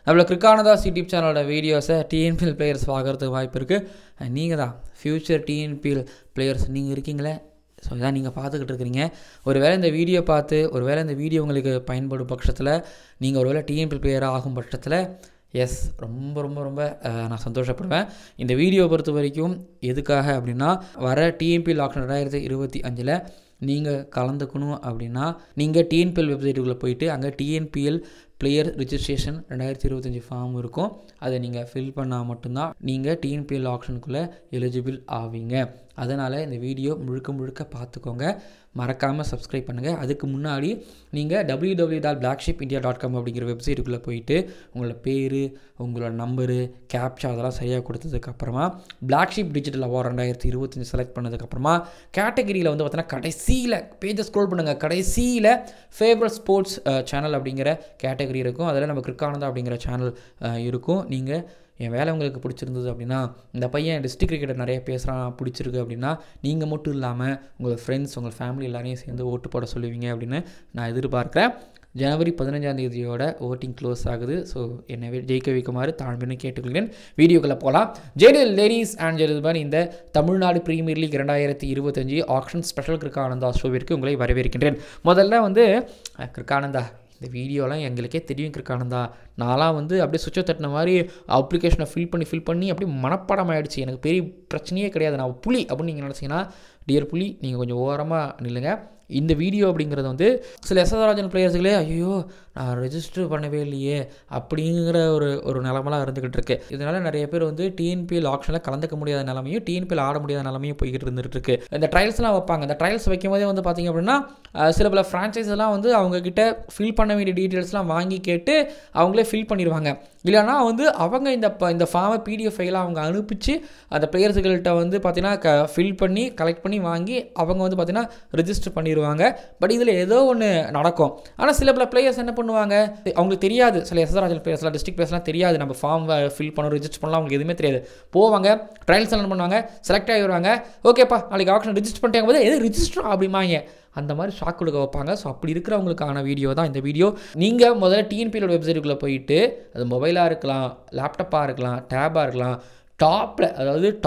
நம்மள கிரிக்கானதாஸ் யூடியூப் சேனலோட வீடியோஸை டிஎன்பிஎல் பிளேயர்ஸ் பார்க்குறதுக்கு வாய்ப்பு இருக்குது. நீங்கள் தான் ஃப்யூச்சர் டிஎன்பிஎல் பிளேயர்ஸ் நீங்கள் இருக்கீங்களே. ஸோ இதான் நீங்கள் பார்த்துக்கிட்டு இருக்கிறீங்க. ஒருவேளை இந்த வீடியோ பார்த்து ஒருவேளை இந்த வீடியோ உங்களுக்கு பயன்படும் பட்சத்தில் நீங்கள் ஒருவேளை டிஎன்பிஎல் பிளேயராக ஆகும் பட்சத்தில் எஸ் ரொம்ப ரொம்ப ரொம்ப நான் சந்தோஷப்படுவேன். இந்த வீடியோ பொறுத்த வரைக்கும் எதுக்காக அப்படின்னா, வர டிஎன்பிஎல் ஆக்ஷன் 2025 நீங்கள் கலந்துக்கணும் அப்படின்னா நீங்கள் டிஎன்பிஎல் வெப்சைட்டுக்குள்ளே போயிட்டு அங்கே டிஎன்பிஎல் பிளேயர் ரிஜிஸ்ட்ரேஷன் 2025 ஃபார்ம் இருக்கும். அதை நீங்கள் ஃபில் பண்ணால் மட்டும்தான் நீங்கள் டிஎன்பிஎல் ஆக்ஷனுக்குள்ளே எலிஜிபிள் ஆவீங்க. அதனால் இந்த வீடியோ முழுக்க பார்த்துக்கோங்க. மறக்காமல் சப்ஸ்கிரைப் பண்ணுங்கள். அதுக்கு முன்னாடி நீங்கள் www.blackshipindia.com அப்படிங்கிற வெப்சைட்டுக்குள்ளே போயிட்டு உங்களோட பேர், உங்களோட நம்பரு, கேப்சா அதெல்லாம் சரியாக கொடுத்ததுக்கப்புறமா பிளாக்ஷிப் டிஜிட்டல் அவார்ட் 2025 செலக்ட் பண்ணதுக்கப்புறமா கேட்டகரியில் வந்து பார்த்தீங்கன்னா கடைசியில் பேஜை ஸ்க்ரோல் பண்ணுங்கள். கடைசியில் ஃபேவரட் ஸ்போர்ட்ஸ் சேனல் அப்படிங்கிற கேட்டகரி இருக்கும். அதில் நம்ம கிரிக்கானதா அப்படிங்கிற சேனல் இருக்கும். நீங்கள் என் வேலை உங்களுக்கு பிடிச்சிருந்தது அப்படின்னா, இந்த பையன் டிஸ்ட்ரிக்ட் கிரிக்கெட்டர் நிறைய பேசுகிறான் பிடிச்சிருக்கு அப்படின்னா, நீங்கள் மட்டும் இல்லாமல் உங்கள் ஃப்ரெண்ட்ஸ், உங்கள் ஃபேமிலி எல்லாரையும் சேர்ந்து ஓட்டு போட சொல்லுவீங்க அப்படின்னு நான் எதிர்பார்க்குறேன். ஜனவரி 15 ஓட்டிங் க்ளோஸ் ஆகுது. ஸோ என்னை ஜெயிக்க வைக்குமாறு தாழ்மைன்னு கேட்டுக்கொள்கிறேன். வீடியோக்குள்ளே போகலாம். லேடிஸ் அண்ட் ஜென்டில்மேன், இந்த Tamil Nadu premier league 2025 action special கிரிக்கானந்தா ஷோவிற்கு உங்களை வரவேற்கின்றேன். முதல்ல வந்து கிரிக்கானந்தா இந்த வீடியோலாம் எங்களுக்கே தெரியும். கிரிக்கானந்தா நான்லாம் வந்து அப்படியே சுவிட்சை தட்டின மாதிரி அப்ளிகேஷனை ஃபில் பண்ணி அப்படியே மனப்பாடம் ஆகிடுச்சு. எனக்கு பெரிய பிரச்சனையே கிடையாது. நான் புலி அப்படின்னு நீங்கள் நினச்சிங்கன்னா, டியர் புலி நீங்கள் கொஞ்சம் ஓரமாக நில்லுங்க. இந்த வீடியோ அப்படிங்கிறது வந்து சில எஸ்எஸ்ராஜன் பிளேயர்ஸுகளே ஐயோ நான் ரெஜிஸ்டர் பண்ணவே இல்லையே அப்படிங்கிற ஒரு நிலமெல்லாம் இருந்துக்கிட்டு இருக்கு. இதனால் நிறைய பேர் வந்து டிஎன்பிஎல் ஆக்ஷனில் கலந்துக்க முடியாத நிலமையும் டிஎன்பிஎல் ஆட முடியாத நிலமையும் போய்கிட்டு இருந்துகிட்டு இருக்கு. இந்த ட்ரையல்ஸ்லாம் வைப்பாங்க. இந்த ட்ரையல்ஸ் வைக்கும் போதே வந்து பார்த்திங்க அப்படின்னா சில பல ஃப்ரான்ச்சைஸ்லாம் வந்து அவங்கக்கிட்ட ஃபில் பண்ண வேண்டிய டீட்டெயில்ஸ்லாம் வாங்கி கேட்டு அவங்களே ஃபில் பண்ணிடுவாங்க. இல்லைனா வந்து அவங்க இந்த ஃபார்மை பிடிஎஃப் ஃபைலாக அவங்க அனுப்பிச்சு அந்த பிளேயர்ஸுகள்கிட்ட வந்து பார்த்திங்கன்னா ஃபில் பண்ணி கலெக்ட் பண்ணி வாங்கி அவங்க வந்து பார்த்திங்கன்னா ரெஜிஸ்டர் பண்ணிடுவாங்க. பட் இதில் ஏதோ ஒன்று நடக்கும். ஆனால் சில பல பிளேயர்ஸ் என்ன பண்ணுவாங்க, அவங்களுக்கு தெரியாது. சில எஸ்எஸ்ராஜல் பிளேயர்ஸ்லாம் டிஸ்ட்ரிக்ட் பிளேயர்ஸ்லாம் தெரியாது நம்ம ஃபார்ம் ஃபில் பண்ணணும் ரெஜிஸ்டர் பண்ணலாம், அவங்களுக்கு எதுவுமே தெரியாது. போவாங்க, ட்ரையல்ஸ் எல்லாம் பண்ணுவாங்க, செலக்ட் ஆகிடுவாங்க. ஓகேப்பா நாளைக்கு ஆக்ஷன் ரெஜிஸ்டர் பண்ணிட்டாங்க போது எது ரிஜிஸ்டர் அப்படிமாங்க. அந்த மாதிரி ஷாக் கொடுக்க வைப்பாங்க. ஸோ அப்படி இருக்கிறவங்களுக்கான வீடியோ தான் இந்த வீடியோ. நீங்கள் முதல்ல டிஎன்பிஎல் வெப்சைட்டுக்குள்ளே போயிட்டு, அது மொபைலாக இருக்கலாம், லேப்டாப்பாக இருக்கலாம், டேப்பாக இருக்கலாம்,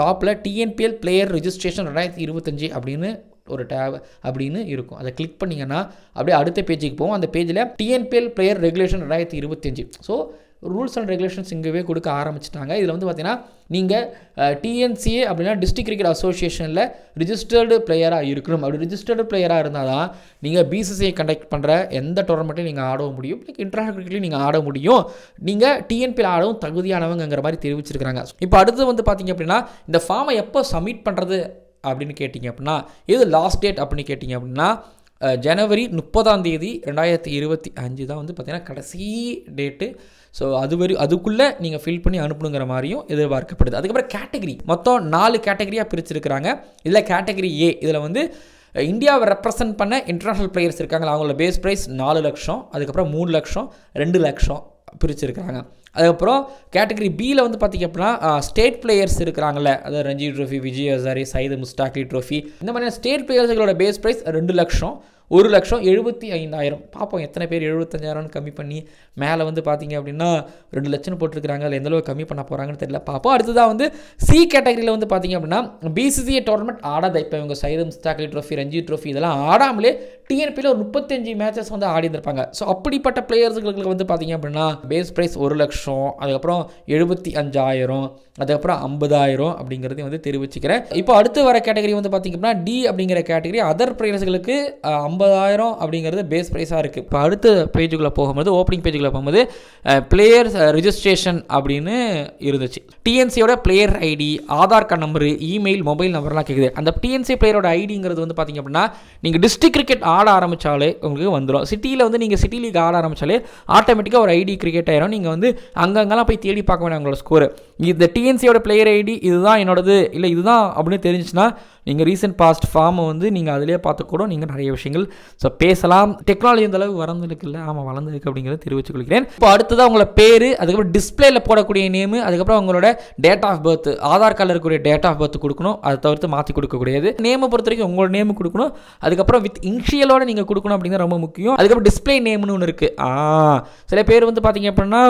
டாப்பில் டிஎன்பிஎல் பிளேயர் ரிஜிஸ்ட்ரேஷன் 2025 அப்படின்னு ஒரு டேப் அப்படின்னு இருக்கும். அதை கிளிக் பண்ணிங்கன்னா அப்படியே அடுத்த பேஜுக்கு போகும். அந்த பேஜில் TNPL player regulation 2025. So rules and regulations இங்கேவே கொடுக்க ஆரம்பிச்சிட்டாங்க. இதில் வந்து பார்த்தீங்கன்னா நீங்கள் டிஎன்சிஏ அப்படின்னா டிஸ்ட்ரிக்ட் கிரிக்கெட் அசோசியேஷனில் ரிஜிஸ்டர்டு பிளேயராக இருக்கணும். அப்படி ரிஜிஸ்டர்டு பிளேயராக இருந்தால் தான் நீங்கள் பிசிசிஐ கண்டக்ட் பண்ணுற எந்த டோர்னமெண்ட்லையும் நீங்கள் ஆடவும் முடியும், இன்டர்நேஷனல் கிரிக்கெட்லையும் நீங்கள் ஆட முடியும். நீங்கள் டிஎன்பிஎல் ஆடவும் தகுதியானவங்கிற மாதிரி தெரிவிச்சிருக்கிறாங்க. இப்போ அடுத்து வந்து பார்த்தீங்க அப்படின்னா இந்த ஃபார்மை எப்போ சப்மிட் பண்ணுறது அப்படின்னு கேட்டிங்க அப்படின்னா, இது லாஸ்ட் டேட் அப்படின்னு கேட்டிங்க அப்படின்னா ஜனவரி 30 2025 தான் வந்து பார்த்திங்கன்னா கடைசி டேட்டு. ஸோ அதுக்குள்ளே நீங்கள் ஃபில் பண்ணி அனுப்பணுங்கிற மாதிரியும் எதிர்பார்க்கப்படுது. அதுக்கப்புறம் கேட்டகரி மொத்தம் 4 கேட்டகரியாக பிரிச்சிருக்கிறாங்க. இதில் கேட்டகரி ஏ, இதில் வந்து இந்தியாவை ரெப்ரசன்ட் பண்ண இன்டர்நேஷ்னல் பிளேயர்ஸ் இருக்காங்களா, அவங்களோட பேஸ் ப்ரைஸ் 4 லட்சம், அதுக்கப்புறம் 3 லட்சம், 2 லட்சம் பிரிச்சிருக்கிறாங்க. அதுக்கப்புறம் கேட்டகரி பியில் வந்து பார்த்திங்க அப்படின்னா ஸ்டேட் பிளேயர்ஸ் இருக்கிறாங்கல்ல, அதாவது ரஞ்சி ட்ரோஃபி, விஜய் ஹசாரே, சையது முஸ்டாக்லி ட்ரோஃபி, இந்த மாதிரியான ஸ்டேட் பிளேயர்ஸுகளோட பேஸ் ப்ரைஸ் 2 லட்சம், 1,75,000. பார்ப்போம் எத்தனை பேர் 75,000 கம்மி பண்ணி மேலே வந்து பார்த்திங்க அப்படின்னா 2 லட்சம் போட்டிருக்கிறாங்க. அதில் எந்தளவுக்கு கம்மி பண்ண போகிறாங்கன்னு தெரியல, பார்ப்போம். அடுத்ததாக வந்து சி கேட்டகரியில் வந்து பார்த்திங்க அப்படின்னா பிசிசிஐ டோர்னமெண்ட் ஆடாத, இப்போ இவங்க சையது முஸ்டாக்லி ட்ரோஃபி, ரஞ்சி ட்ரோஃபி இதெல்லாம் ஆடாமலே டிஎன்பியில் ஒரு 35 மேட்சஸ் வந்து ஆடி இருந்திருப்பாங்க. ஸோ அப்படிப்பட்ட பிளேயர்ஸுகளுக்கு வந்து பார்த்திங்க அப்படின்னா பேஸ் ப்ரைஸ் 1 லட்சம், அதுக்கப்புறம் 75,000, அதுக்கப்புறம் 50,000 அப்படிங்கிறதையும் வந்து தெரிவிச்சுக்கிறேன். இப்போ அடுத்து வர கேட்டகரி வந்து பார்த்திங்க அப்படின்னா டி அப்படிங்கிற கேட்டகரி அதர் பிளேயர்ஸுகளுக்கு 50,000 அப்படிங்கிறது பேஸ் ப்ரைஸாக இருக்குது. இப்போ அடுத்த பேஜுக்குள்ளே போகும்போது ஓப்பனிங் பேஜுக்குள்ளே போகும்போது பிளேயர்ஸ் ரிஜிஸ்ட்ரேஷன் அப்படின்னு இருந்துச்சு. டிஎன்சியோட player ID, Aadhaar card number, email, mobile நம்பர்லாம் கேட்குது. அந்த டிஎன்சி பிளேயரோட ஐடிங்கிறது வந்து பார்த்திங்க அப்படின்னா நீங்கள் டிஸ்ட்ரிக்ட் கிரிக்கெட் ஆட ஆரம்பித்தாலே உங்களுக்கு வந்துடும். சிட்டியில் வந்து நீங்கள் சிட்டி லீக் ஆட ஆரம்பித்தாலே ஆட்டோமேட்டிக்காக ஒரு ஐடி கிரிக்கெட் ஆயிரும். நீங்கள் வந்து அங்கங்கெல்லாம் போய் தேடி பார்க்க வேண்டாம் உங்களோட ஸ்கோரு. இந்த டிஎன்சியோட பிளேயர் ஐடி இதுதான் என்னோடது இல்லை இதுதான் அப்படின்னு தெரிஞ்சுச்சுன்னா நீங்கள் ரீசெண்ட் பாஸ்ட் ஃபார்மை வந்து நீங்கள் அதிலே பார்த்து கூட நீங்கள் நிறைய விஷயங்கள் ஸோ பேசலாம். டெக்னாலஜி இந்த அளவுக்கு வளர்ந்துருக்கு இல்லை, ஆமாம் வளர்ந்துருக்கு அப்படிங்கிறத தெரிவித்துக் கொள்கிறேன். இப்போ அடுத்ததாக உங்களோட பேர், அதுக்கப்புறம் டிஸ்பிளேல போடக்கூடிய நேமு, அதுக்கப்புறம் உங்களோட டேட் ஆஃப் பர்த், ஆதார் கார்டில் இருக்கக்கூடிய டேட் ஆஃப் பர்த் கொடுக்கணும். அதை தவிர்த்து மாற்றி கொடுக்கக்கூடியது. நேமை பொறுத்த வரைக்கும் உங்களோட நேமு கொடுக்கணும். அதுக்கப்புறம் வித் இனிஷியலோட நீங்கள் கொடுக்கணும் அப்படிங்கிறது ரொம்ப முக்கியம். அதுக்கப்புறம் டிஸ்பிளே நேம்னு ஒன்று இருக்குது. சில பேர் வந்து பார்த்தீங்க அப்படின்னா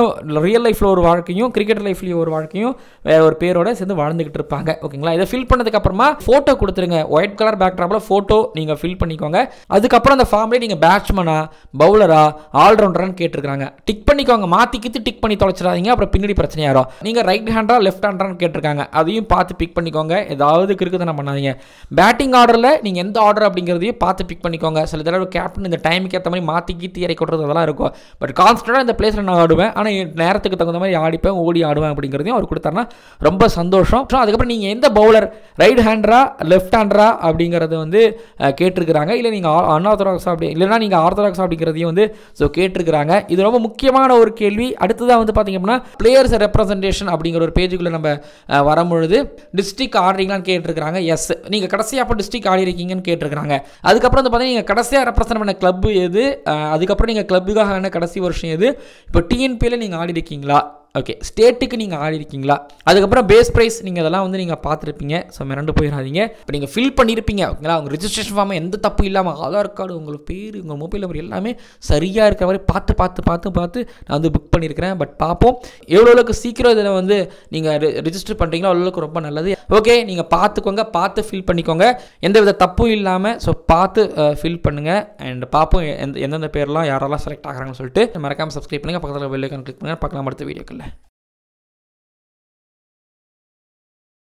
ரியல் லைஃப்பில் ஒரு வாழ்க்கையும் கிரிக்கெட் லைஃப்லேயும் ஒரு வாழ்க்கையும் வேற ஒரு பேரோட சேர்ந்து வாழ்ந்துகிட்டு இருப்பாங்க. ஓகேங்களா, இதை ஃபில் பண்ணதுக்கு அப்புறமா ஃபோட்டோ கொடுத்துருங்க. ஒயிட் கலர் பேக்ட்ராப்பில் ஃபோட்டோ நீங்கள் ஃபில் பண்ணிக்கோங்க. அதுக்கப்புறம் அந்த ஃபார்ம்லேயே நீங்கள் பேட்ஸ்மனா பவுலரா ஆல்ரவுண்டரான்னு கேட்டிருக்காங்க. டிக் பண்ணிக்கோங்க. மாற்றி கித்து டிக் பண்ணி தொலைச்சிடாதீங்க, அப்புறம் பின்னாடி பிரச்சனையாரும். நீங்கள் ரைட் ஹேண்டரா லெஃப்ட் ஹேண்டரான்னு கேட்டிருக்காங்க. அதையும் பார்த்து பிக் பண்ணிக்கோங்க. ஏதாவது கிறுக்குதானே பண்ணாதீங்க. பேட்டிங் ஆர்டரில் நீங்கள் எந்த ஆர்டர் அப்படிங்கிறதையும் பார்த்து பிக் பண்ணிக்கோங்க. சில தடவை கேப்டன் இந்த டைமுக்கு ஏற்ற மாதிரி மாற்றி கீத்தி இறக்கி விட்றது அதெல்லாம் இருக்கும். பட் கான்ஸ்டன்டாக இந்த பிளேஸில் நான் ஆடுவேன், ஆனால் நேரத்துக்கு தகுந்த மாதிரி ஆடிப்பேன், ஓடி ஆடுவேன் அப்படிங்கிறதையும் அவர் கொடுத்தாருன்னா ரொம்ப சந்தோஷம். அதுக்கப்புறம் நீங்கள் எந்த பவுலர் ரைட் ஹேண்டரா லெஃப்ட் ஹேண்டரா அப்படிங்கிறது வந்து கேட்டிருக்கிறாங்க. இல்லை நீங்கள் அன்ஆர்த்தடாக்ஸா அப்படி இல்லைனா நீங்கள் ஆர்த்தடாக்ஸா அப்படிங்கிறதையும் வந்து ஸோ கேட்டிருக்கிறாங்க. இது ரொம்ப முக்கியமான ஒரு கேள்வி. அடுத்ததாக வந்து பார்த்தீங்க அப்படின்னா பிளேயர்ஸ் ரெப்ரசன்டேஷன் அப்படிங்கிற ஒரு பேஜுக்குள்ளே நம்ம வரும்பொழுது டிஸ்ட்ரிக்ட் ஆடுறீங்களான்னு கேட்டிருக்கிறாங்க. எஸ், நீங்கள் கடைசியாக அப்போ டிஸ்ட்ரிக்ட் ஆடி இருக்கீங்கன்னு கேட்டிருக்கிறாங்க. அதுக்கப்புறம் வந்து பார்த்தீங்கன்னா நீங்கள் கடைசியாக ரெப்ரசன்ட் பண்ண கிளப் எது, அதுக்கப்புறம் நீங்கள் கிளப்புக்காக ஆன கடைசி வருஷம் எது, இப்போ டிஎன்பியில் நீங்கள் ஆடி இருக்கீங்களா, ஓகே ஸ்டேட்டுக்கு நீங்கள் ஆடி இருக்கீங்களா, அதுக்கப்புறம் பேஸ் ப்ரைஸ் நீங்கள் இதெல்லாம் வந்து நீங்கள் பார்த்துருப்பீங்க. ஸோ மிரண்டு போயிடாதீங்க. இப்போ நீங்கள் ஃபில் பண்ணியிருப்பீங்க ஓகேங்களா. உங்கள் ரிஜிஸ்ட்ரேஷன் ஃபார்ம் எந்த தப்பு இல்லாமல் ஆதார் கார்டு உங்கள் பேர் உங்கள் மொபைல் நம்பர் எல்லாமே சரியாக இருக்கிற மாதிரி பார்த்து நான் வந்து புக் பண்ணியிருக்கிறேன். பட் பார்ப்போம் எவ்வளோக்கு சீக்கிரம் இதில் வந்து நீங்கள் ரிஜிஸ்டர் பண்ணுறீங்களோ அவ்வளோக்கு ரொம்ப நல்லது. ஓகே, நீங்கள் பார்த்துக்கோங்க, பார்த்து ஃபில் பண்ணிக்கோங்க, எந்த வித தப்பும் இல்லாமல். ஸோ பார்த்து ஃபில் பண்ணுங்கள் அண்ட் பார்ப்போம் எந்தெந்த பேர்லாம் யாரெல்லாம் செலக்ட் ஆகிறாங்கன்னு சொல்லிட்டு. மறக்காமல் சப்ஸ்கிரைப் பண்ணுங்கள், பக்கத்தில் பெல் ஐகான் கிளிக் பண்ணுங்கள். பார்க்கலாம் அடுத்த வீடியோக்களில்.